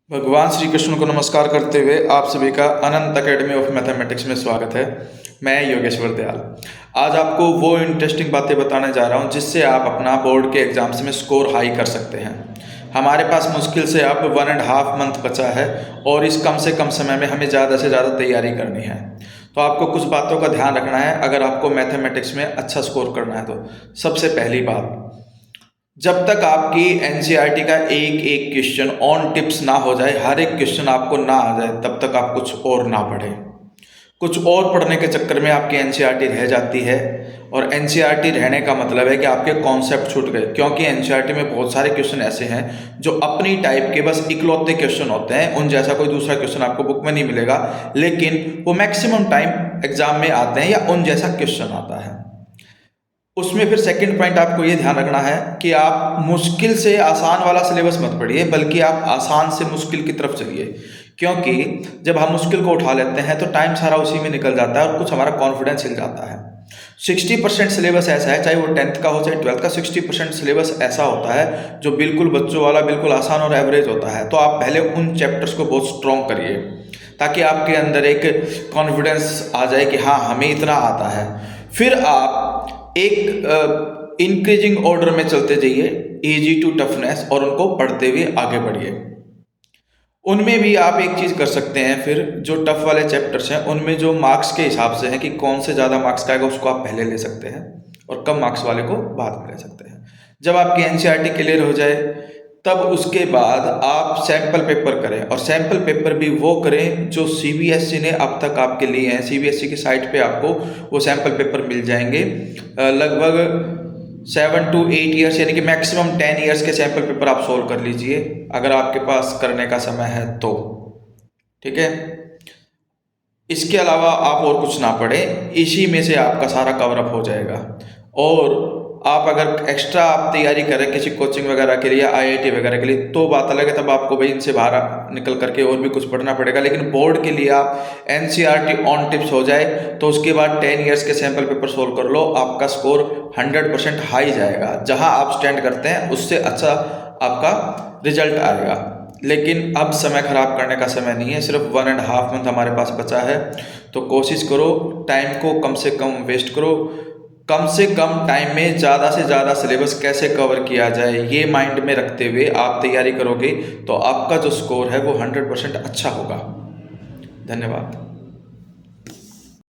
भगवान श्री कृष्ण को नमस्कार करते हुए आप सभी का अनंत अकेडमी ऑफ मैथमेटिक्स में स्वागत है। मैं योगेश्वर दयाल आज आपको वो इंटरेस्टिंग बातें बताने जा रहा हूँ जिससे आप अपना बोर्ड के एग्जाम्स में स्कोर हाई कर सकते हैं। हमारे पास मुश्किल से अब 1.5 मंथ बचा है और इस कम से कम समय में हमें ज़्यादा से ज़्यादा तैयारी करनी है। तो आपको कुछ बातों का ध्यान रखना है अगर आपको मैथमेटिक्स में अच्छा स्कोर करना है। तो सबसे पहली बात, जब तक आपकी एनसीईआरटी का एक एक क्वेश्चन ऑन टिप्स ना हो जाए, हर एक क्वेश्चन आपको ना आ जाए, तब तक आप कुछ और ना पढ़ें। कुछ और पढ़ने के चक्कर में आपकी एनसीईआरटी रह जाती है और एनसीईआरटी रहने का मतलब है कि आपके कॉन्सेप्ट छूट गए, क्योंकि एनसीईआरटी में बहुत सारे क्वेश्चन ऐसे हैं जो अपनी टाइप के बस इकलौते क्वेश्चन होते हैं। उन जैसा कोई दूसरा क्वेश्चन आपको बुक में नहीं मिलेगा, लेकिन वो मैक्सिमम टाइम एग्जाम में आते हैं या उन जैसा क्वेश्चन आता है। उसमें फिर सेकंड पॉइंट आपको ये ध्यान रखना है कि आप मुश्किल से आसान वाला सिलेबस मत पढ़िए, बल्कि आप आसान से मुश्किल की तरफ चलिए। क्योंकि जब हम मुश्किल को उठा लेते हैं तो टाइम सारा उसी में निकल जाता है और कुछ हमारा कॉन्फिडेंस हिल जाता है। 60% सिलेबस ऐसा है, चाहे वो 10th का हो चाहे 12th का, 60% सिलेबस ऐसा होता है जो बिल्कुल बच्चों वाला, बिल्कुल आसान और एवरेज होता है। तो आप पहले उन चैप्टर्स को बहुत स्ट्रॉन्ग करिए ताकि आपके अंदर एक कॉन्फिडेंस आ जाए कि हाँ, हमें इतना आता है। फिर आप एक इंक्रीजिंग ऑर्डर में चलते जाइए, इजी टू टफनेस, और उनको पढ़ते हुए आगे बढ़िए। उनमें भी आप एक चीज़ कर सकते हैं, फिर जो टफ वाले चैप्टर्स हैं उनमें जो मार्क्स के हिसाब से हैं कि कौन से ज़्यादा मार्क्स का आएगा उसको आप पहले ले सकते हैं और कम मार्क्स वाले को बाद में ले सकते हैं। जब आपकी एनसीईआरटी क्लियर हो जाए तब उसके बाद आप सैम्पल पेपर करें, और सैम्पल पेपर भी वो करें जो सीबीएसई ने अब तक आपके लिए हैं। सीबीएसई की साइट पे आपको वो सैम्पल पेपर मिल जाएंगे। लगभग 7 to 8 ईयर्स यानी कि मैक्सिमम 10 ईयर्स के सैम्पल पेपर आप सोल्व कर लीजिए अगर आपके पास करने का समय है तो। ठीक है, इसके अलावा आप और कुछ ना पढ़ें, इसी में से आपका सारा कवर अप हो जाएगा। और आप अगर एक्स्ट्रा आप तैयारी करें किसी कोचिंग वगैरह के लिए या आईआईटी वगैरह के लिए तो बात अलग है, तब आपको भाई इनसे बाहर निकल करके और भी कुछ पढ़ना पड़ेगा। लेकिन बोर्ड के लिए आप एनसीईआरटी ऑन टिप्स हो जाए तो उसके बाद 10 ईयर्स के सैम्पल पेपर सोल्व कर लो, आपका स्कोर 100% हाई जाएगा। जहां आप स्टैंड करते हैं उससे अच्छा आपका रिजल्ट आएगा। लेकिन अब समय खराब करने का समय नहीं है, सिर्फ 1.5 मंथ हमारे पास बचा है। तो कोशिश करो, टाइम को कम से कम वेस्ट करो। कम से कम टाइम में ज़्यादा से ज़्यादा सिलेबस कैसे कवर किया जाए ये माइंड में रखते हुए आप तैयारी करोगे तो आपका जो स्कोर है वो 100% अच्छा होगा। धन्यवाद।